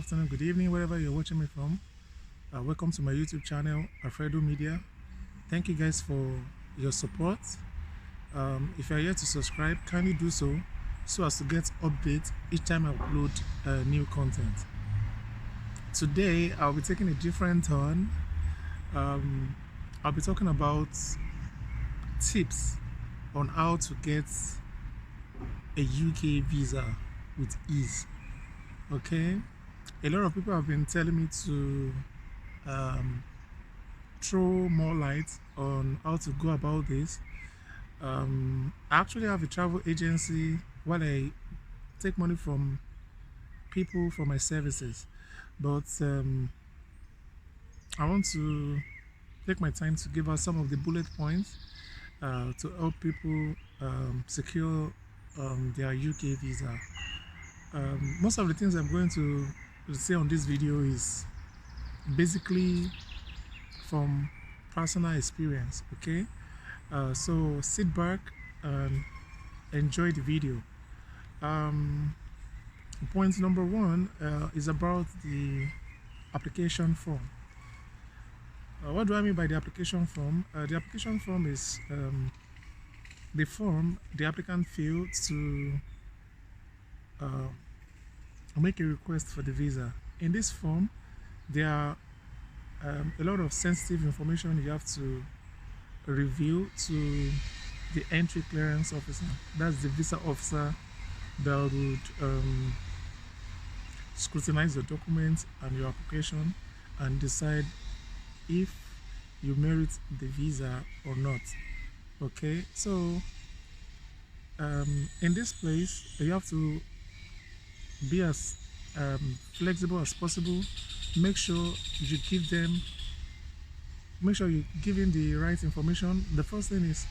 afternoon, good evening, wherever you're watching me from. Welcome to my YouTube channel, Alfredo Media. Thank you guys for your support. If you're yet to subscribe, kindly do so as to get updates each time I upload new content. Today, I'll be taking a different turn. I'll be talking about tips on how to get a UK visa with ease. Okay, a lot of people have been telling me to throw more light on how to go about this. I actually have a travel agency while I take money from people for my services, but I want to take my time to give out some of the bullet points to help people secure their UK visa. Most of the things I'm going to say on this video is basically from personal experience. Okay, so sit back and enjoy the video. Point number one is about the application form. What do I mean by the application form? The application form is the form the applicant fills to make a request for the visa. In this form, there are a lot of sensitive information you have to reveal to the entry clearance officer. That's the visa officer that would scrutinize your documents and your application and decide if you merit the visa or not. Okay, so in this place you have to be as flexible as possible. Make sure you give them make sure you give in the right information. The first thing is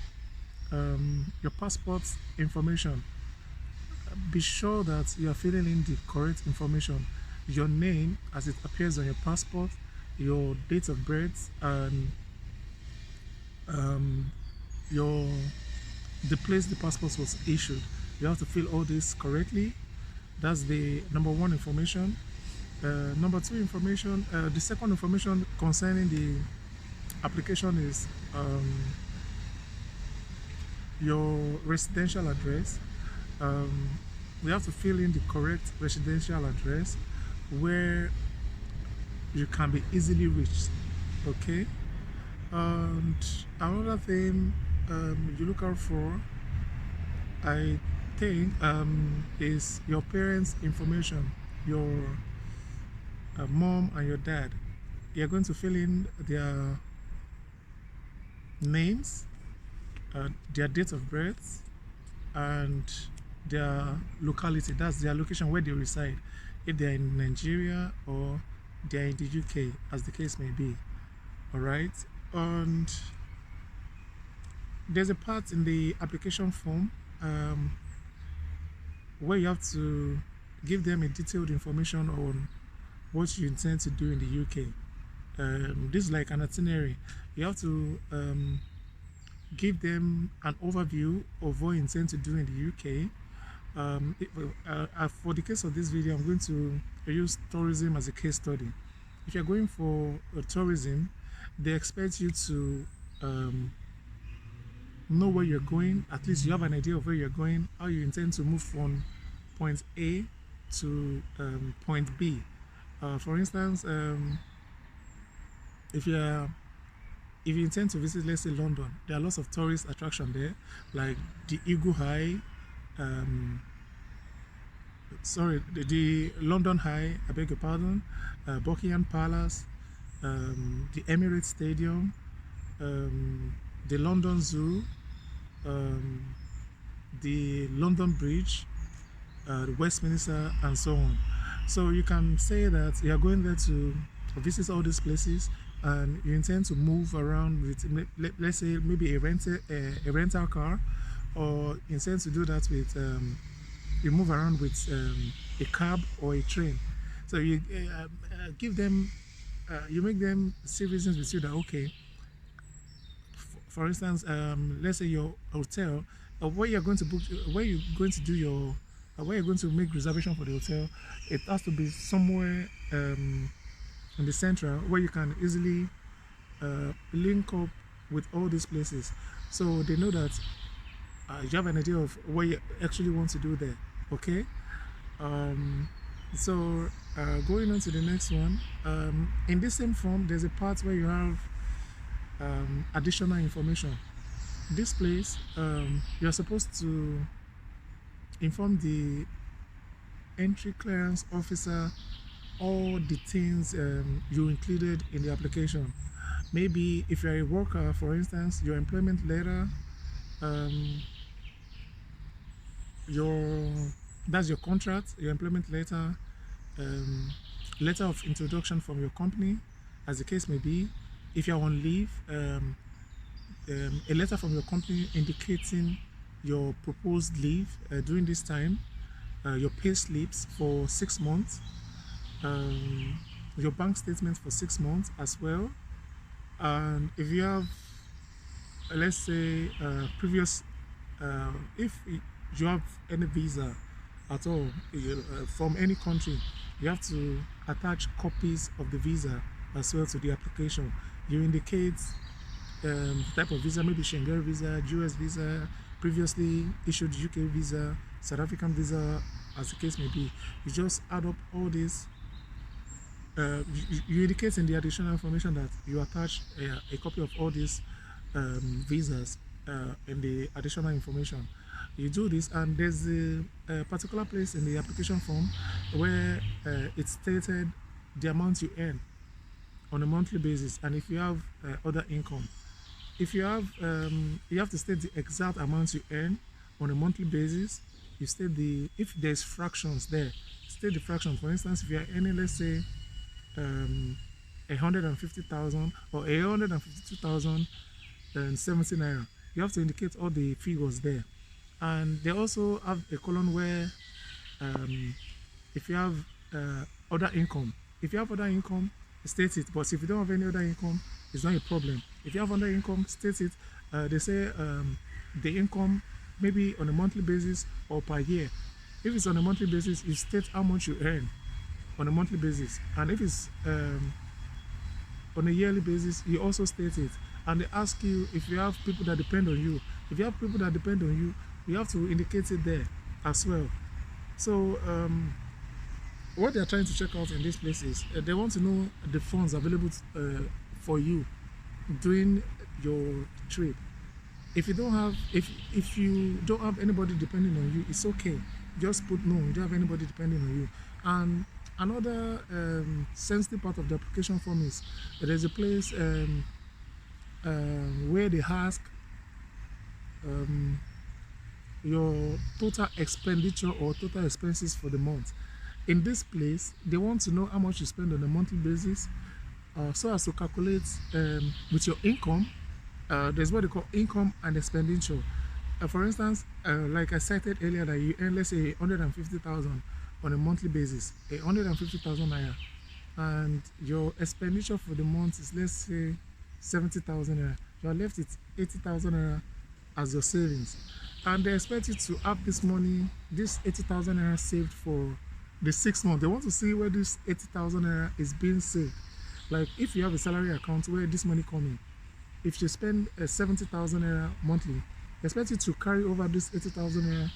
your passport information. Be sure that you are filling in the correct information, your name as it appears on your passport, your date of birth, and your the place the passport was issued. You have to fill all this correctly. That's the number one information. Number two information, the second information concerning the application is your residential address. You have to fill in the correct residential address where you can be easily reached. Okay, and another thing you look out for, I think, is your parents' information, your mom and your dad. You're going to fill in their names, their date of birth, and their locality. That's their location where they reside, if they're in Nigeria or they're in the UK, as the case may be. All right, and there's a part in the application form where you have to give them a detailed information on what you intend to do in the UK. This is like an itinerary. You have to give them an overview of what you intend to do in the UK. For the case of this video, I'm going to use tourism as a case study. If you're going for tourism, they expect you to know where you're going. At least you have an idea of where you're going, how you intend to move from point A to point B. For instance, if you intend to visit, let's say, London, there are lots of tourist attractions there, like the Eagle High, the London High, I beg your pardon, Buckingham Palace, the Emirates Stadium, the London Zoo, the London Bridge, the Westminster, and so on. So you can say that you are going there to visit all these places, and you intend to move around with, let's say, maybe a rental car, or you intend to do that with you move around with a cab or a train. So you give them you make them see reasons with you that, okay, for instance, let's say your hotel, where you're going to book, where you're going to do your where you're going to make reservation for the hotel, it has to be somewhere in the central where you can easily link up with all these places, so they know that you have an idea of what you actually want to do there. Okay. um, so going on to the next one, in this same form there's a part where you have additional information. This place, you're supposed to inform the entry clearance officer all the things you included in the application. Maybe if you're a worker, for instance, your employment letter, um, your that's your contract, your employment letter, um, letter of introduction from your company, as the case may be. If you're on leave, a letter from your company indicating your proposed leave during this time, your pay slips for 6 months, um, your bank statement for 6 months as well. And if you have, let's say, previous, if you have any visa at all from any country, you have to attach copies of the visa as well to the application. You indicate the type of visa, maybe Schengen visa, US visa, previously issued UK visa, South African visa, as the case may be. You just add up all this. You indicate in the additional information that you attach a copy of all these visas in the additional information. You do this, and there's a particular place in the application form where it's stated the amount you earn on a monthly basis, and if you have other income. If you have to state the exact amount you earn on a monthly basis. You state if there's fractions there, state the fraction. For instance, if you are earning, let's say, 150,000 or 152,070 naira, you have to indicate all the figures there. And they also have a column where if you have other income, state it. But if you don't have any other income, it's not a problem. If you have other income, state it. They say the income maybe on a monthly basis or per year. If it's on a monthly basis, you state how much you earn on a monthly basis. And if it's on a yearly basis, you also state it. And they ask you if you have people that depend on you. If you have people that depend on you, you have to indicate it there as well. So what they're trying to check out in this place is they want to know the funds available for you during your trip. If you don't have anybody depending on you, it's okay. Just put no, you don't have anybody depending on you. And another sensitive part of the application form is there's a place where they ask your total expenditure or total expenses for the month. In this place, they want to know how much you spend on a monthly basis, so as to calculate with your income. There's what they call income and expenditure. For instance, like I cited earlier, that you earn, let's say, 150,000 on a monthly basis, 150,000 naira, and your expenditure for the month is, let's say, 70,000 naira. You are left with 80,000 naira as your savings, and they expect you to have this money, this 80,000 naira saved for the 6 months. They want to see where this 80,000 naira is being saved. Like if you have a salary account where this money coming, if you spend 70,000 naira monthly, they expect you to carry over this 80,000 naira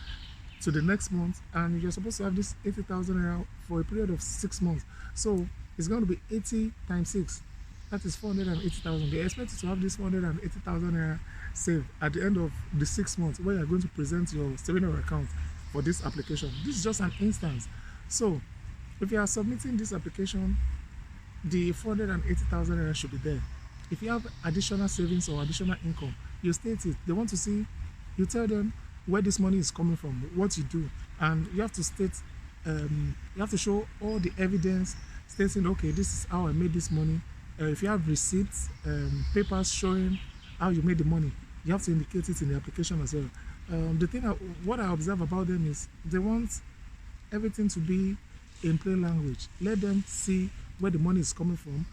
to the next month, and you're supposed to have this 80,000 naira for a period of 6 months. So it's going to be 80 times 6. That is 480,000. They expect you to have this 480,000 naira saved at the end of the 6 months, where you're going to present your savings account for this application. This is just an instance. So if you are submitting this application, the 480,000 naira should be there. If you have additional savings or additional income, you state it. They want to see, you tell them where this money is coming from, what you do, and you have to state, you have to show all the evidence stating, okay, this is how I made this money. If you have receipts, papers showing how you made the money, you have to indicate it in the application as well. What I observe about them is they want everything to be in plain language. Let them see where the money is coming from,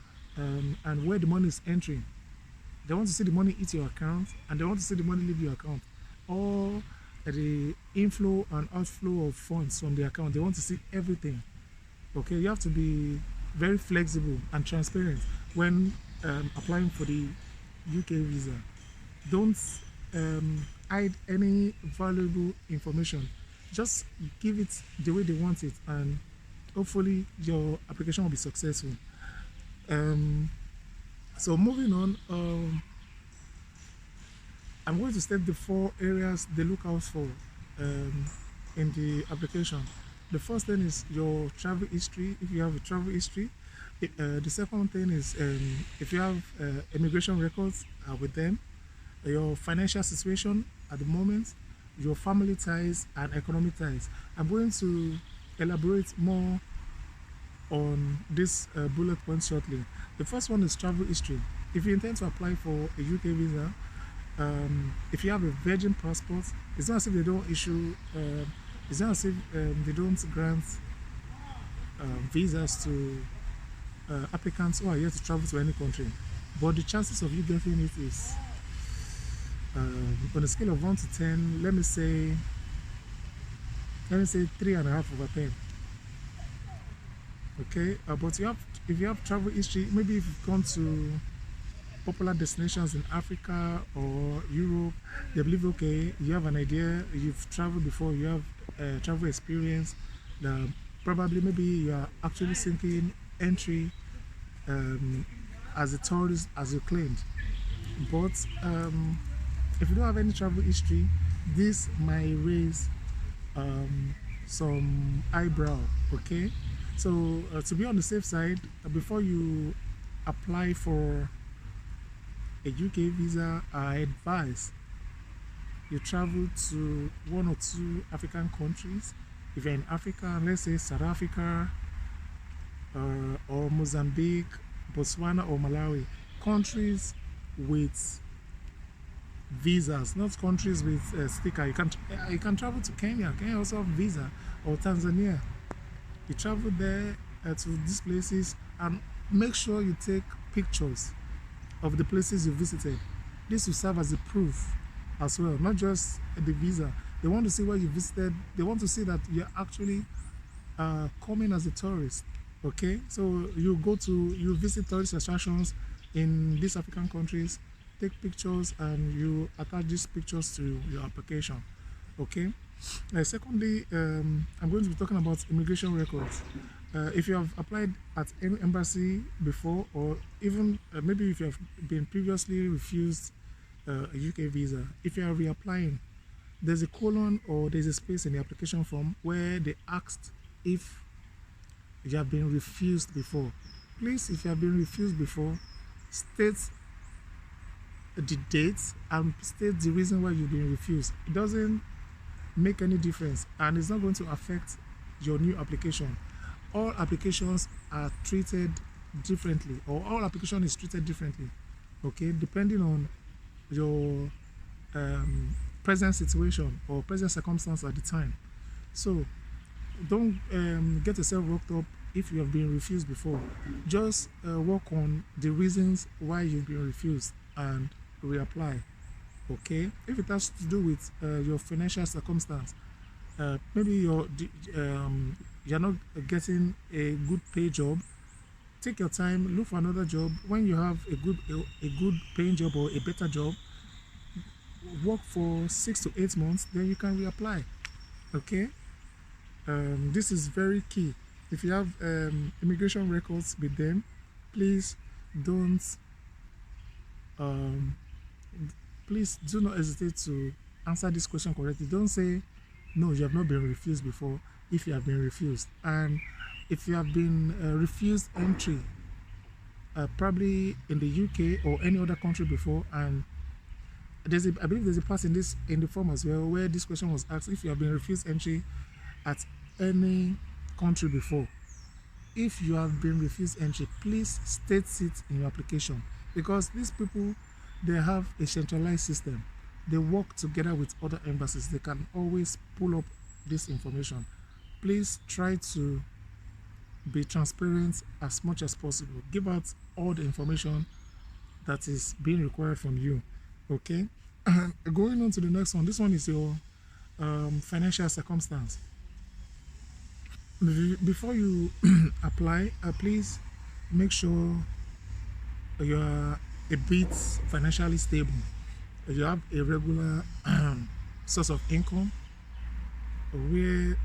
and where the money is entering. They want to see the money hit your account, and they want to see the money leave your account. Or the inflow and outflow of funds from the account. They want to see everything. Okay, you have to be very flexible and transparent when applying for the UK visa. Don't hide any valuable information. Just give it the way they want it, and hopefully your application will be successful. Um, so moving on, I'm going to state the 4 areas they look out for um, in the application. The first thing is your travel history, if you have a travel history. The second thing is if you have immigration records with them, your financial situation at the moment, your family ties and economic ties. I'm going to elaborate more on this bullet points shortly. The first one is travel history. If you intend to apply for a UK visa, if you have a virgin passport, it's not as if they don't issue, it's not as if they don't grant visas to applicants who are here to travel to any country. But the chances of you getting it is, on a scale of 1 to 10, let me say 3.5/10. Okay, but if you have travel history, maybe if you've gone to popular destinations in Africa or Europe, they believe okay, you have an idea, you've traveled before, you have travel experience. Probably maybe you are actually seeking entry as a tourist, as you claimed. But if you don't have any travel history, this might raise some eyebrow. Okay, so to be on the safe side, before you apply for a UK visa, I advise you travel to 1 or 2 African countries. If you're in Africa, let's say South Africa or Mozambique, Botswana or Malawi, countries with visas, not countries with sticker. You can travel to Kenya. Kenya also have visa, or Tanzania. You travel there to these places and make sure you take pictures of the places you visited. This will serve as a proof as well, not just the visa. They want to see where you visited. They want to see that you're actually coming as a tourist. Okay, so you visit tourist attractions in these African countries, take pictures, and you attach these pictures to your application. Okay. Secondly, I'm going to be talking about immigration records. If you have applied at any embassy before, or even maybe if you have been previously refused a UK visa, if you are reapplying, there's a colon or there's a space in the application form where they asked if you have been refused before. Please, if you have been refused before, state the date and state the reason why you've been refused. It doesn't make any difference, and it's not going to affect your new application. All applications are treated differently, or all application is treated differently, okay, depending on your present situation or present circumstance at the time. So don't get yourself worked up if you have been refused before. Just work on the reasons why you've been refused and reapply. Okay, if it has to do with your financial circumstance, maybe you're not getting a good pay job, take your time, look for another job. When you have a good paying job or a better job, work for 6 to 8 months, then you can reapply. Okay, this is very key. If you have immigration records with them, please don't please do not hesitate to answer this question correctly. Don't say no, you have not been refused before if you have been refused. And if you have been refused entry, probably in the UK or any other country before, and I believe there's a part in the form as well where this question was asked if you have been refused entry at any country before. If you have been refused entry, please state it in your application, because these people, they have a centralized system. They work together with other embassies. They can always pull up this information. Please try to be transparent as much as possible. Give out all the information that is being required from you. Okay. Going on to the next one. This one is your financial circumstance. Before you apply, please make sure you are a bit financially stable. You have a regular source of income where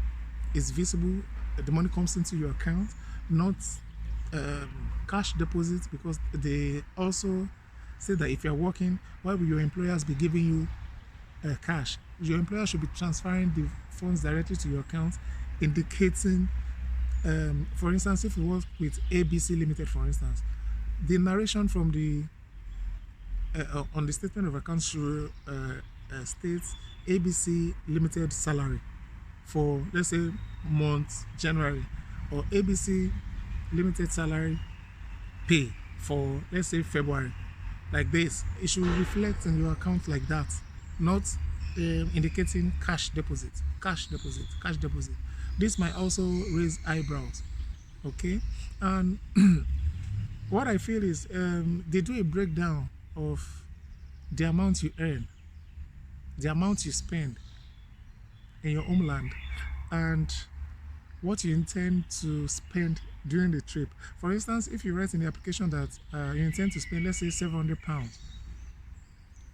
it's visible, the money comes into your account, not cash deposits, because they also say that if you're working, why will your employers be giving you cash? Your employer should be transferring the funds directly to your account, indicating, for instance, if you work with ABC Limited, for instance, the narration from the on the statement of accounts should states ABC Limited salary for, let's say, month January, or ABC Limited salary pay for, let's say, February. Like this, it should reflect in your account like that, not indicating cash deposit, cash deposit, cash deposit. This might also raise eyebrows. Okay, and what I feel is they do a breakdown of the amount you earn, the amount you spend in your homeland, and what you intend to spend during the trip. For instance, if you write in the application that you intend to spend, let's say, £700,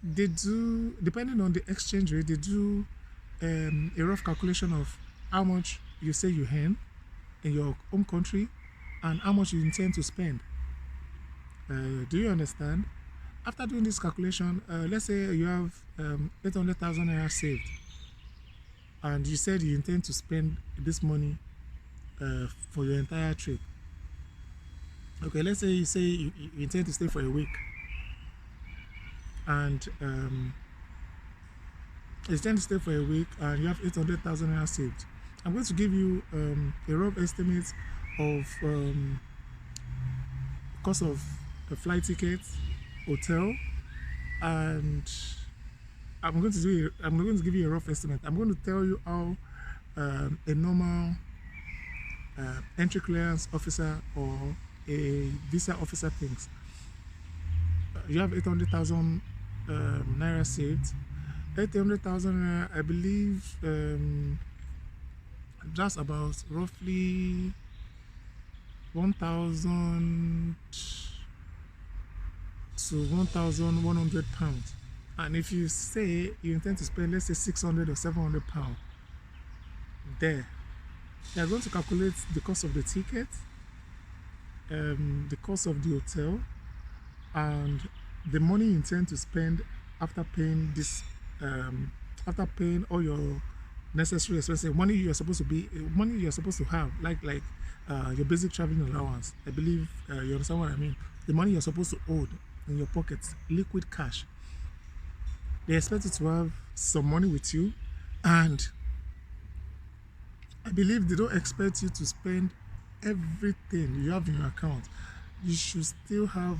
they do, depending on the exchange rate, they do a rough calculation of how much you say you earn in your home country and how much you intend to spend. Do you understand? After doing this calculation, let's say you have 800,000 naira saved, and you said you intend to spend this money for your entire trip. Okay, let's say you intend to stay for a week, and you intend to stay for a week, and you have 800,000 naira saved. I'm going to give you a rough estimate of cost of a flight ticket, hotel, and I'm going to give you a rough estimate. I'm going to tell you how a normal entry clearance officer or a visa officer thinks. You have 800,000 naira saved. 800,000 naira, I believe, just about roughly 1,000 to 1,100 pounds. And if you say you intend to spend, let's say, 600 or 700 pounds there, they are going to calculate the cost of the ticket, the cost of the hotel, and the money you intend to spend after paying this, after paying all your necessary expenses, money you're supposed to have, like your basic traveling allowance. I believe you understand what I mean. The money you're supposed to hold in your pockets, liquid cash. They expect you to have some money with you, and I believe they don't expect you to spend everything you have in your account. You should still have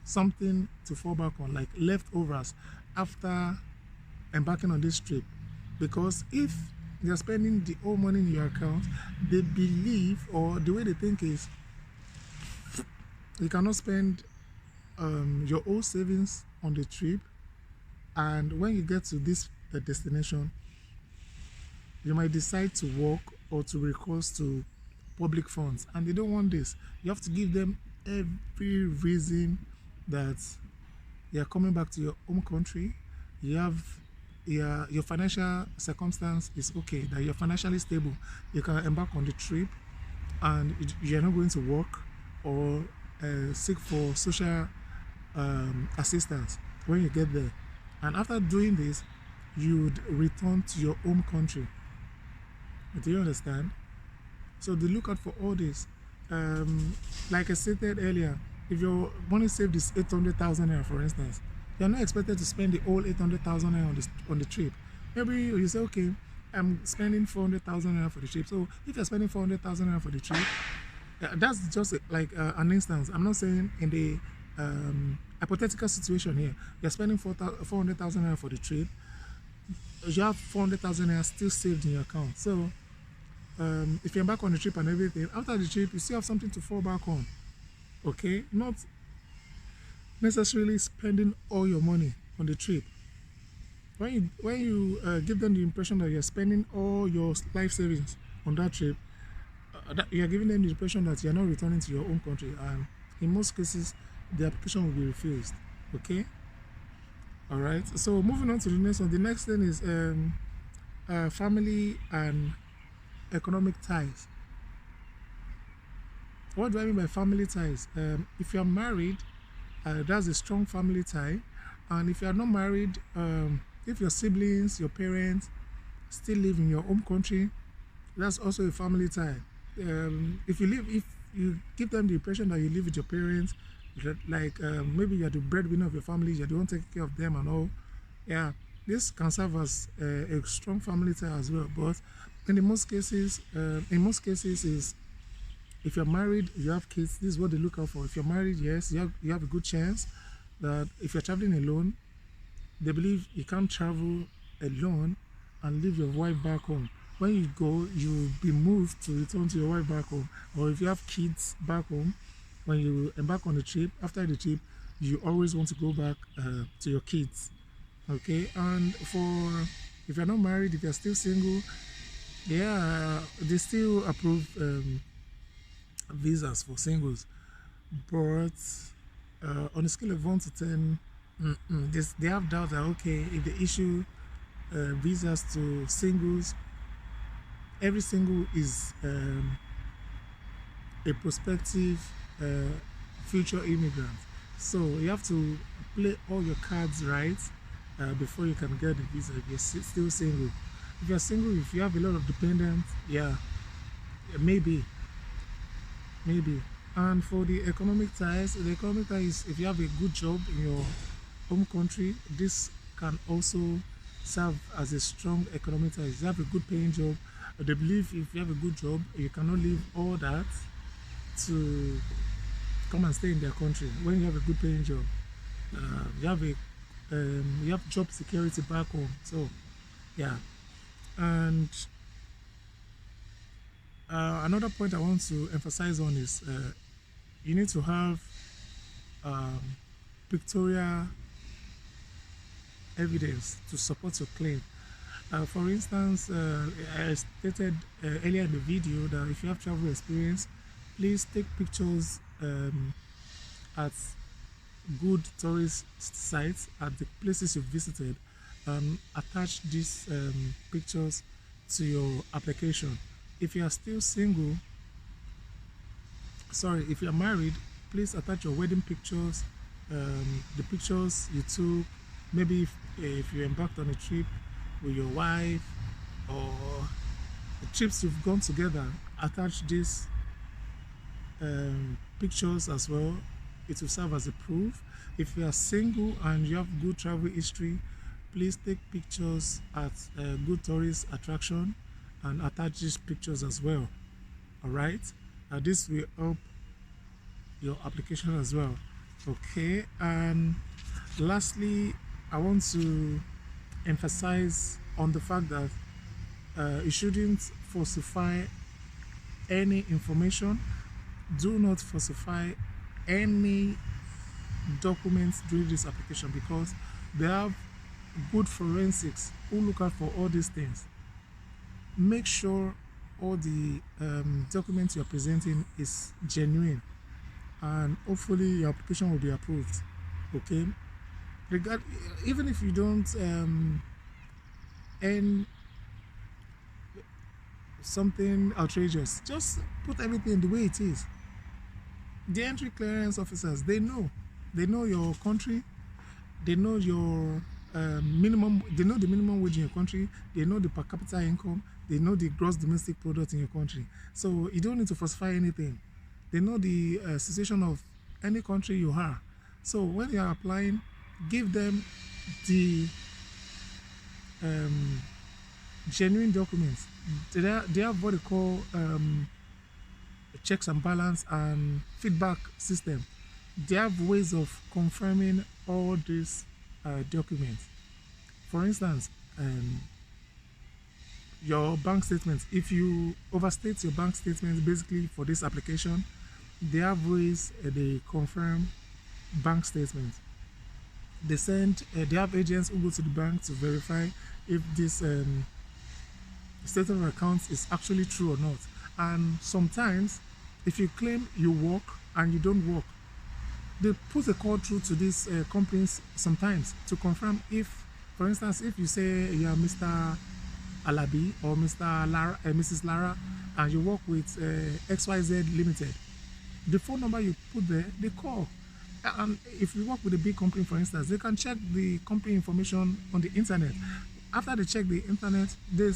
something to fall back on, like leftovers after embarking on this trip. Because if you're spending the whole money in your account, they believe, or the way they think is, you cannot spend your whole savings on the trip, and when you get to this destination, you might decide to walk or to recourse to public funds, and they don't want this. You have to give them every reason that you're coming back to your home country. You have your financial circumstance is okay, that you're financially stable, you can embark on the trip, and you're not going to work or seek for social assistance when you get there. And after doing this, you would return to your home country. Do you understand? So they look out for all this. Like I stated earlier, if your money saved is 800,000 naira, for instance, you're not expected to spend the whole 800,000 naira on the trip. Maybe you say, okay, I'm spending 400,000 naira for the trip. So if you're spending 400,000 naira for the trip, that's just like an instance. I'm not saying in the hypothetical situation here, you're spending 400,000 naira for the trip. You have 400,000 naira still saved in your account. So if you embark on the trip and everything, after the trip, you still have something to fall back on. Okay, not necessarily spending all your money on the trip. When you give them the impression that you're spending all your life savings on that trip, you're giving them the impression that you're not returning to your own country, and in most cases, the application will be refused. Okay, all right. So moving on to the next one. The next thing is family and economic ties. What do I mean by family ties? If you're married, that's a strong family tie. And if you're not married, if your siblings, your parents still live in your home country, that's also a family tie. If you give them the impression that you live with your parents, that like maybe you're the breadwinner of your family, you're the one taking care of them and all, yeah, this can serve as a strong family tie as well. But in most cases, is if you're married, you have kids. This is what they look out for. If you're married, yes, you have a good chance that if you're traveling alone, they believe you can't travel alone and leave your wife back home. When you go, you'll be moved to return to your wife back home. Or if you have kids back home, when you embark on the trip, after the trip, you always want to go back to your kids. Okay, and for if you're not married, if you're still single, yeah, they still approve visas for singles. But on a scale of 1 to 10, they have doubt that okay, if they issue visas to singles, every single is a prospective uh, future immigrant. So you have to play all your cards right before you can get the visa if you're still single. If you're single, if you have a lot of dependents, yeah, maybe, maybe. And for the economic ties, if you have a good job in your home country, this can also serve as a strong economic tie. If you have a good paying job, they believe if you have a good job, you cannot leave all that to come and stay in their country. When you have a good paying job, you have job security back home. So yeah, and another point I want to emphasize on is you need to have um, pictorial evidence to support your claim. For instance, I stated earlier in the video that if you have travel experience, please take pictures at good tourist sites at the places you've visited. Attach these pictures to your application. If you are still single, sorry, if you are married, please attach your wedding pictures, the pictures you took, maybe if you embarked on a trip with your wife or the trips you've gone together, attach these pictures as well. It will serve as a proof. If you are single and you have good travel history, please take pictures at a good tourist attraction and attach these pictures as well. All right, this will help your application as well. Okay, and lastly, I want to emphasize on the fact that you shouldn't falsify any information. Do not falsify any documents during this application because they have good forensics who look out for all these things. Make sure all the documents you're presenting is genuine and hopefully your application will be approved. Okay, regard even if you don't earn something outrageous, just put everything the way it is. The entry clearance officers, they know your country, they know your minimum, they know the minimum wage in your country, they know the per capita income, they know the gross domestic product in your country. So you don't need to falsify anything. They know the situation of any country you are. So when you are applying, give them the genuine documents. They have what they call checks and balance and feedback system. They have ways of confirming all these documents. For instance, your bank statements. If you overstate your bank statements, basically for this application, they have ways they confirm bank statements. they send, they have agents who go to the bank to verify if this statement of accounts is actually true or not. And sometimes, if you claim you work and you don't work, they put a call through to these companies sometimes to confirm if, for instance, if you say you are Mr. Alabi or Mrs. Lara, and you work with XYZ Limited, the phone number you put there, they call. And if you work with a big company, for instance, they can check the company information on the internet. After they check the internet, they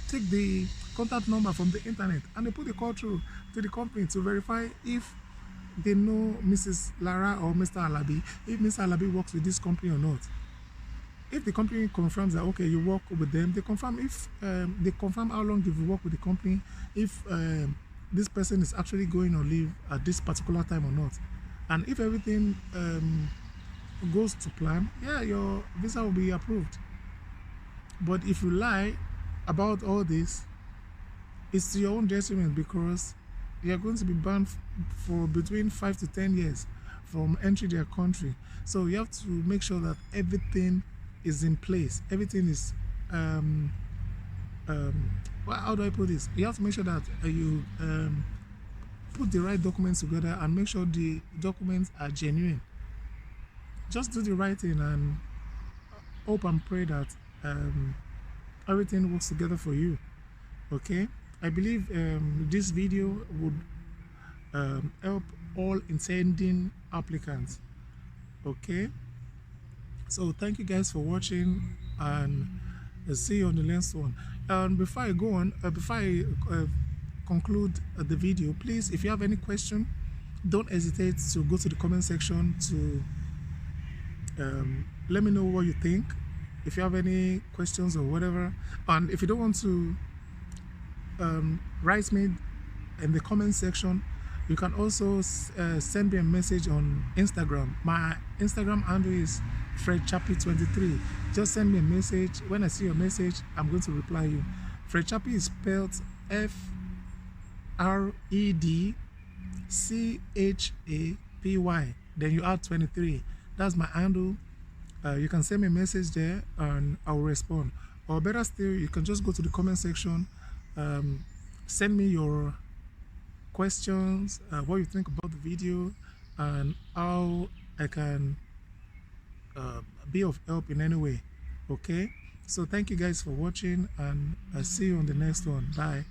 take the contact number from the internet and they put the call through to the company to verify if they know Mrs. Lara or Mr. Alabi, if Mr. Alabi works with this company or not. If the company confirms that okay, you work with them, they confirm if they confirm how long you've worked with the company, if this person is actually going on leave at this particular time or not. And if everything goes to plan, yeah, your visa will be approved. But if you lie about all this, it's to your own detriment, because you're going to be banned for between 5 to 10 years from entering their country. So you have to make sure that everything is in place. Everything is well, how do I put this? You have to make sure that you put the right documents together and make sure the documents are genuine. Just do the right thing and hope and pray that everything works together for you. Okay, I believe this video would help all intending applicants. Okay, so thank you guys for watching, and see you on the next one. And before I go on, before I conclude the video, please, if you have any question, don't hesitate to go to the comment section to let me know what you think, if you have any questions or whatever. And if you don't want to write me in the comment section, you can also send me a message on Instagram. My Instagram handle is FredChappy23. Just send me a message. When I see your message, I'm going to reply you. Fred Chappy is spelled FREDCHAPY. Then you add 23. That's my handle. You can send me a message there and I'll respond. Or better still, you can just go to the comment section, send me your questions, what you think about the video, and how I can be of help in any way. Okay, so thank you guys for watching, and I'll see you on the next one. Bye.